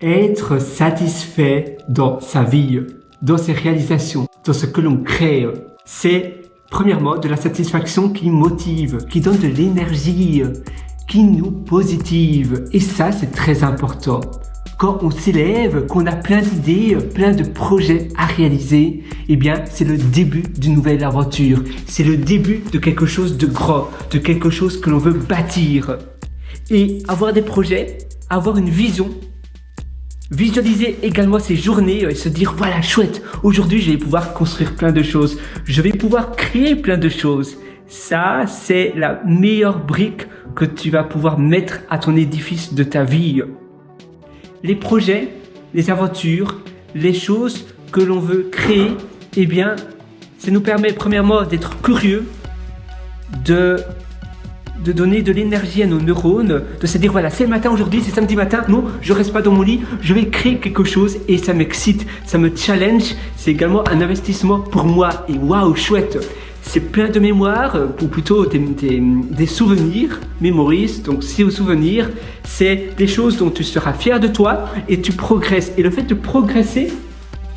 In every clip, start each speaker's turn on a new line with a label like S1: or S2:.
S1: Être satisfait dans sa vie, dans ses réalisations, dans ce que l'on crée, c'est premièrement de la satisfaction qui motive, qui donne de l'énergie, qui nous positive. Et ça, c'est très important. Quand on s'élève, qu'on a plein d'idées, plein de projets à réaliser, eh bien, c'est le début d'une nouvelle aventure. C'est le début de quelque chose de grand, de quelque chose que l'on veut bâtir. Et avoir des projets, avoir une vision, visualiser également ces journées et se dire voilà chouette, aujourd'hui je vais pouvoir construire plein de choses, je vais pouvoir créer plein de choses. Ça c'est la meilleure brique que tu vas pouvoir mettre à ton édifice de ta vie. Les projets, les aventures, les choses que l'on veut créer, eh bien ça nous permet premièrement d'être curieux, de donner de l'énergie à nos neurones, de se dire voilà c'est le matin aujourd'hui, c'est samedi matin, non je reste pas dans mon lit, je vais créer quelque chose et ça m'excite, ça me challenge, c'est également un investissement pour moi et waouh chouette, c'est plein de mémoire, ou plutôt des souvenirs, memories, donc c'est aux souvenirs, c'est des choses dont tu seras fier de toi et tu progresses et le fait de progresser,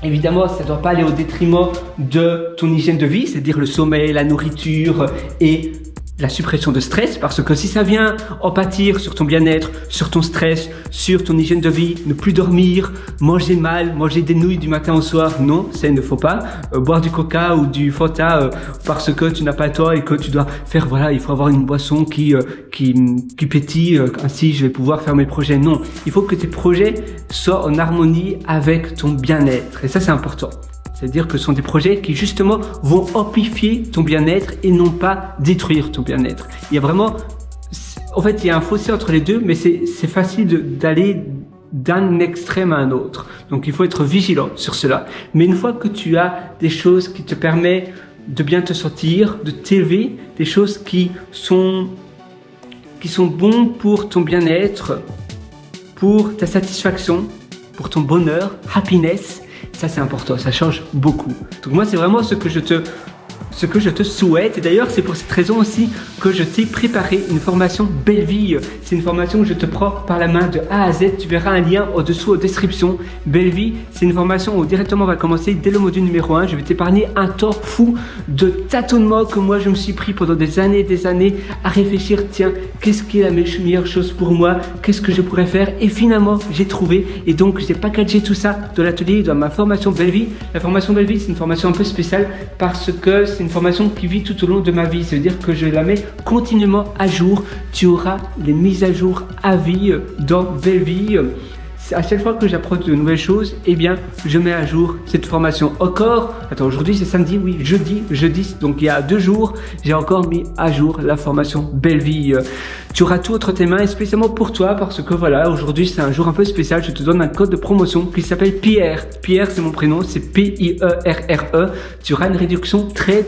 S1: évidemment, ça ne doit pas aller au détriment de ton hygiène de vie, c'est-à-dire le sommeil, la nourriture et la suppression de stress, parce que si ça vient en pâtir sur ton bien-être, sur ton stress, sur ton hygiène de vie, ne plus dormir, manger mal, manger des nouilles du matin au soir, non, ça il ne faut pas. Boire du coca ou du Fanta parce que tu n'as pas le temps et que tu dois faire, voilà, il faut avoir une boisson qui pétille, ainsi je vais pouvoir faire mes projets. Non, il faut que tes projets soient en harmonie avec ton bien-être et ça c'est important. C'est-à-dire que ce sont des projets qui justement vont amplifier ton bien-être et non pas détruire ton bien-être. Il y a vraiment, en fait, il y a un fossé entre les deux, mais c'est facile d'aller d'un extrême à un autre. Donc il faut être vigilant sur cela. Mais une fois que tu as des choses qui te permettent de bien te sentir, de t'élever, des choses qui sont bons pour ton bien-être, pour ta satisfaction, pour ton bonheur, happiness, ça c'est important, ça change beaucoup. Donc moi c'est vraiment ce que je te souhaite. Et d'ailleurs c'est pour cette raison aussi que je t'ai préparé une formation Belle Vie. C'est une formation où je te prends par la main de A à Z. Tu verras un lien au-dessous en description. Belle Vie, c'est une formation où directement on va commencer dès le module numéro 1. Je vais t'épargner un temps fou de tâtonnement que moi je me suis pris pendant des années à réfléchir. Tiens, qu'est-ce qui est la meilleure chose pour moi? Qu'est-ce que je pourrais faire? Et finalement j'ai trouvé. Et donc j'ai packagé tout ça dans l'atelier, dans ma formation Belle Vie. La formation Belle Vie c'est une formation un peu spéciale parce que c'est une formation qui vit tout au long de ma vie, ça veut dire que je la mets continuellement à jour. Tu auras les mises à jour à vie dans Belle Vie. À chaque fois que j'apprends de nouvelles choses, eh bien, je mets à jour cette formation. Encore, attends, aujourd'hui c'est samedi, oui, jeudi, donc il y a 2 jours, j'ai encore mis à jour la formation Belle Vie. Tu auras tout entre tes mains et spécialement pour toi parce que voilà, aujourd'hui c'est un jour un peu spécial. Je te donne un code de promotion qui s'appelle Pierre. Pierre, c'est mon prénom, c'est P-I-E-R-R-E. Tu auras une réduction très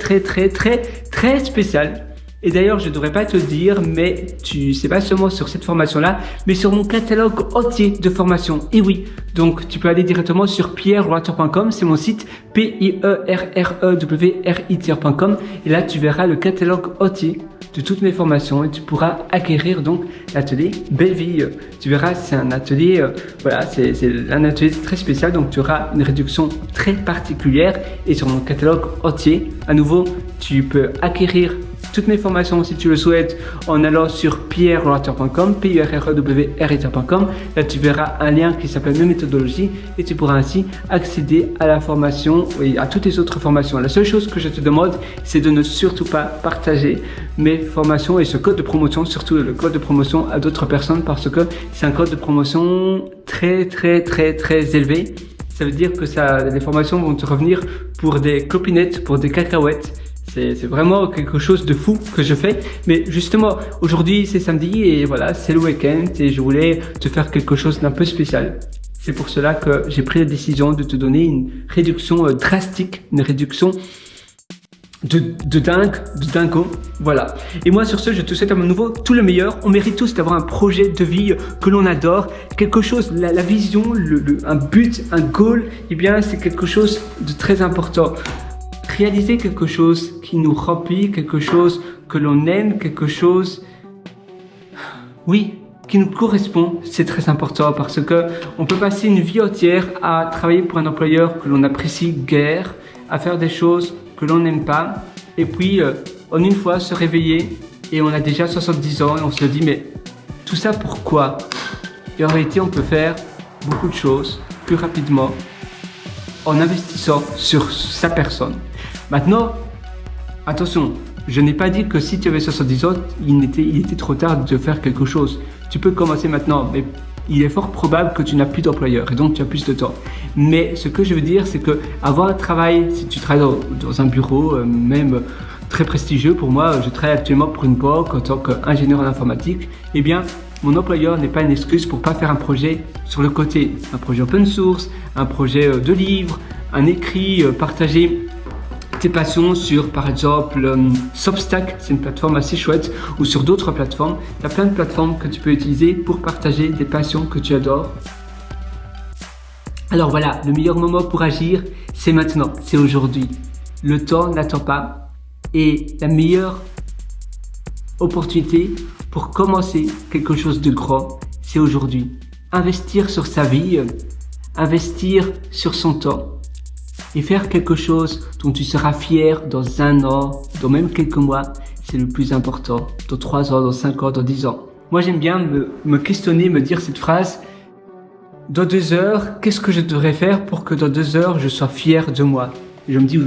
S1: spéciale. Et d'ailleurs, je ne devrais pas te le dire, mais c'est pas seulement sur cette formation-là, mais sur mon catalogue entier de formations. Et oui, donc tu peux aller directement sur pierrewriter.com, c'est mon site, pierrewriter.com, et là tu verras le catalogue entier de toutes mes formations et tu pourras acquérir donc l'atelier Belle Vie. Tu verras, c'est un atelier, voilà, c'est un atelier très spécial, donc tu auras une réduction très particulière et sur mon catalogue entier. À nouveau, tu peux acquérir toutes mes formations si tu le souhaites en allant sur pierrewriter.com, pierrewriter.com. Là tu verras un lien qui s'appelle mes méthodologies et tu pourras ainsi accéder à la formation et à toutes les autres formations. La seule chose que je te demande, c'est de ne surtout pas partager mes formations et ce code de promotion, surtout le code de promotion à d'autres personnes parce que c'est un code de promotion très élevé. Ça veut dire que les formations vont te revenir pour des clopinettes, pour des cacahuètes. C'est vraiment quelque chose de fou que je fais. Mais justement, aujourd'hui c'est samedi et voilà, c'est le week-end et je voulais te faire quelque chose d'un peu spécial. C'est pour cela que j'ai pris la décision de te donner une réduction drastique, une réduction de dingo, voilà. Et moi sur ce, je te souhaite à mon nouveau tout le meilleur. On mérite tous d'avoir un projet de vie que l'on adore, quelque chose, la vision, un but, un goal, eh bien c'est quelque chose de très important. Réaliser quelque chose qui nous remplit, quelque chose que l'on aime, quelque chose... Oui, qui nous correspond, c'est très important parce que on peut passer une vie entière à travailler pour un employeur que l'on apprécie guère, à faire des choses que l'on n'aime pas, et puis en une fois se réveiller et on a déjà 70 ans et on se dit mais tout ça pourquoi? Et en réalité on peut faire beaucoup de choses plus rapidement en investissant sur sa personne. Maintenant, attention, je n'ai pas dit que si tu avais 70 ans, il était trop tard de faire quelque chose. Tu peux commencer maintenant, mais il est fort probable que tu n'as plus d'employeur et donc tu as plus de temps. Mais ce que je veux dire, c'est que avoir un travail, si tu travailles dans un bureau, même très prestigieux, pour moi, je travaille actuellement pour une banque en tant qu'ingénieur en informatique, eh bien, mon employeur n'est pas une excuse pour pas faire un projet sur le côté. Un projet open source, un projet de livre, un écrit partagé. Tes passions sur par exemple Substack, c'est une plateforme assez chouette, ou sur d'autres plateformes. Il y a plein de plateformes que tu peux utiliser pour partager des passions que tu adores. Alors voilà, le meilleur moment pour agir, c'est maintenant, c'est aujourd'hui. Le temps n'attend pas et la meilleure opportunité pour commencer quelque chose de grand, c'est aujourd'hui. Investir sur sa vie, investir sur son temps. Et faire quelque chose dont tu seras fier dans 1 an, dans même quelques mois, c'est le plus important. Dans 3 ans, dans 5 ans, dans 10 ans. Moi, j'aime bien me questionner, me dire cette phrase. Dans 2 heures, qu'est-ce que je devrais faire pour que dans 2 heures, je sois fier de moi? Et je me dis,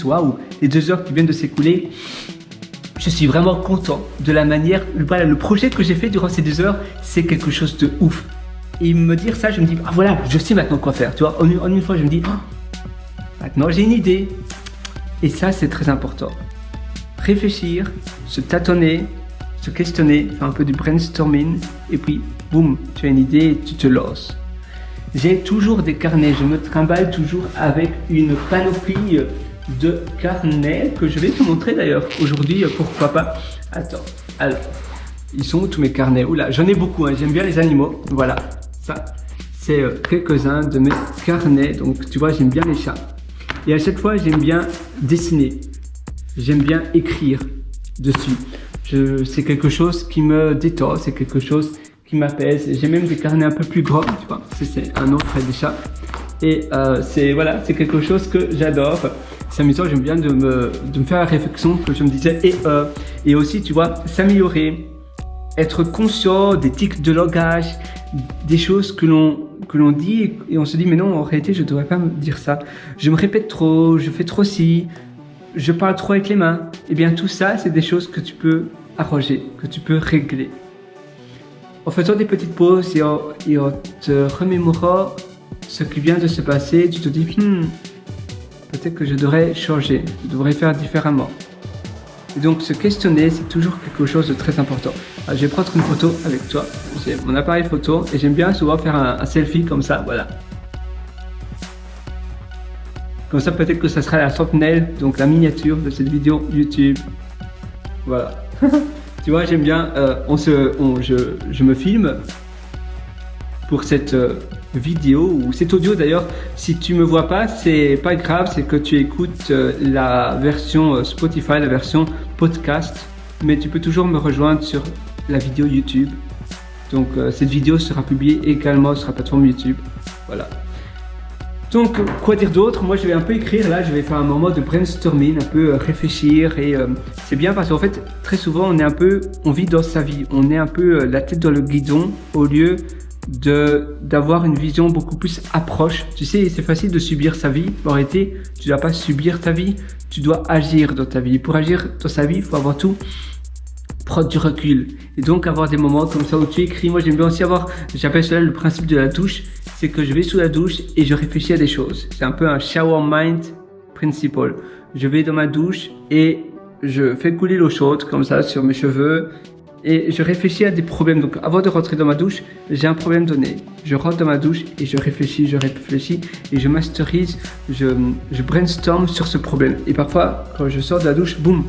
S1: waouh, les 2 heures qui viennent de s'écouler, je suis vraiment content de la manière, voilà, le projet que j'ai fait durant ces 2 heures, c'est quelque chose de ouf. Et me dire ça, je me dis, ah voilà, je sais maintenant quoi faire, tu vois. En une fois, je me dis, maintenant j'ai une idée. Et ça, c'est très important. Réfléchir, se tâtonner, se questionner, faire un peu du brainstorming, et puis, boum, tu as une idée et tu te lances. J'ai toujours des carnets, je me trimballe toujours avec une panoplie de carnets que je vais te montrer d'ailleurs aujourd'hui, pourquoi pas. Attends, alors, ils sont où tous mes carnets? Oula, j'en ai beaucoup, hein. J'aime bien les animaux, voilà. Ça, c'est quelques-uns de mes carnets. Donc, tu vois, j'aime bien les chats. Et à chaque fois, j'aime bien dessiner. J'aime bien écrire dessus. C'est quelque chose qui me détend. C'est quelque chose qui m'apaise. J'ai même des carnets un peu plus grands, tu vois. C'est un autre des chats. Et c'est quelque chose que j'adore. C'est amusant, j'aime bien de me faire la réflexion que je me disais. Et aussi, tu vois, s'améliorer. Être conscient des tics de langage, des choses que l'on dit et on se dit mais non, en réalité je ne devrais pas me dire ça. Je me répète trop, je fais trop ci, je parle trop avec les mains. Eh bien tout ça, c'est des choses que tu peux arranger, que tu peux régler. En faisant des petites pauses et en te remémorant ce qui vient de se passer, tu te dis peut-être que je devrais changer, je devrais faire différemment. Et donc se questionner, c'est toujours quelque chose de très important. Alors, je vais prendre une photo avec toi. J'ai mon appareil photo et j'aime bien souvent faire un selfie comme ça, voilà. Comme ça, peut-être que ça sera la thumbnail, donc la miniature de cette vidéo YouTube. Voilà. Tu vois, j'aime bien, je me filme pour cette vidéo ou cet audio d'ailleurs. Si tu me vois pas, c'est pas grave, c'est que tu écoutes la version Spotify, la version podcast, mais tu peux toujours me rejoindre sur la vidéo YouTube. Donc cette vidéo sera publiée également sur la plateforme YouTube. Voilà. Donc quoi dire d'autre? Moi je vais un peu écrire là, je vais faire un moment de brainstorming, un peu réfléchir et c'est bien parce qu'en fait très souvent on vit dans sa vie, on est un peu la tête dans le guidon au lieu d'avoir une vision beaucoup plus approche. Tu sais, c'est facile de subir sa vie. En réalité, tu ne dois pas subir ta vie, tu dois agir dans ta vie. Pour agir dans sa vie, il faut avant tout prendre du recul. Et donc avoir des moments comme ça où tu écris. Moi, j'aime bien aussi j'appelle cela le principe de la douche. C'est que je vais sous la douche et je réfléchis à des choses. C'est un peu un shower mind principle. Je vais dans ma douche et je fais couler l'eau chaude comme ça sur mes cheveux. Et je réfléchis à des problèmes. Donc avant de rentrer dans ma douche, j'ai un problème donné. Je rentre dans ma douche et je réfléchis et je masterise, je brainstorm sur ce problème. Et parfois, quand je sors de la douche, boum,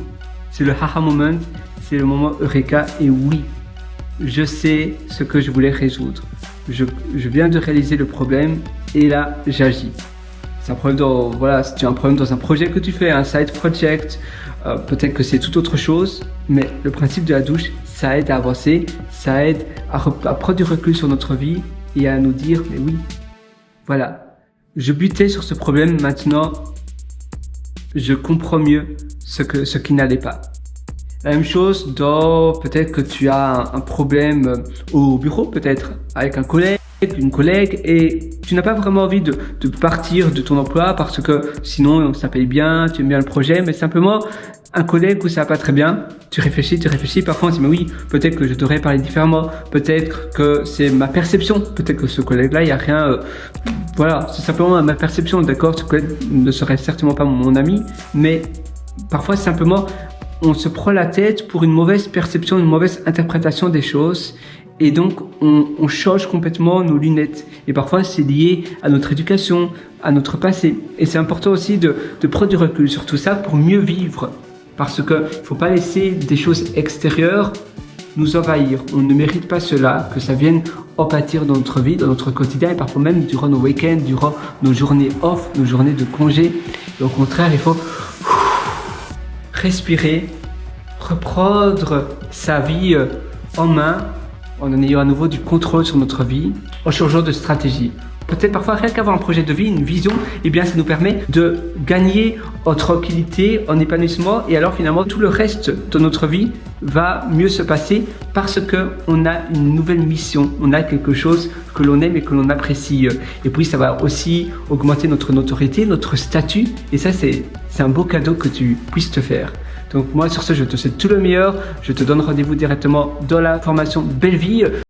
S1: c'est le haha moment, c'est le moment eureka. Et oui, je sais ce que je voulais résoudre. Je viens de réaliser le problème et là, j'agis. C'est un problème si tu as un problème dans un projet que tu fais, un side project, peut-être que c'est tout autre chose, mais le principe de la douche, ça aide à avancer, ça aide à prendre du recul sur notre vie et à nous dire, mais oui, voilà, je butais sur ce problème, maintenant, je comprends mieux ce qui n'allait pas. La même chose dans peut-être que tu as un problème au bureau, peut-être avec un collègue, une collègue, et tu n'as pas vraiment envie de partir de ton emploi parce que sinon ça paye bien, tu aimes bien le projet, mais simplement un collègue où ça va pas très bien, tu réfléchis, parfois on se dit mais oui, peut-être que je devrais parler différemment, peut-être que c'est ma perception, peut-être que ce collègue-là, il n'y a rien, voilà, c'est simplement ma perception, d'accord, ce collègue ne serait certainement pas mon ami, mais parfois simplement on se prend la tête pour une mauvaise perception, une mauvaise interprétation des choses. Et donc, on change complètement nos lunettes. Et parfois, c'est lié à notre éducation, à notre passé. Et c'est important aussi de prendre du recul sur tout ça pour mieux vivre. Parce que faut pas laisser des choses extérieures nous envahir. On ne mérite pas cela, que ça vienne en pâtir dans notre vie, dans notre quotidien, et parfois même durant nos week-ends, durant nos journées off, nos journées de congé. Et au contraire, il faut respirer, reprendre sa vie en main, en ayant à nouveau du contrôle sur notre vie, en changeant de stratégie. Peut-être parfois rien qu'avoir un projet de vie, une vision, eh bien ça nous permet de gagner en tranquillité, en épanouissement, et alors finalement tout le reste de notre vie va mieux se passer parce que on a une nouvelle mission, on a quelque chose que l'on aime et que l'on apprécie. Et puis ça va aussi augmenter notre notoriété, notre statut, et ça c'est un beau cadeau que tu puisses te faire. Donc moi sur ce, je te souhaite tout le meilleur, je te donne rendez-vous directement dans la formation Belle Vie.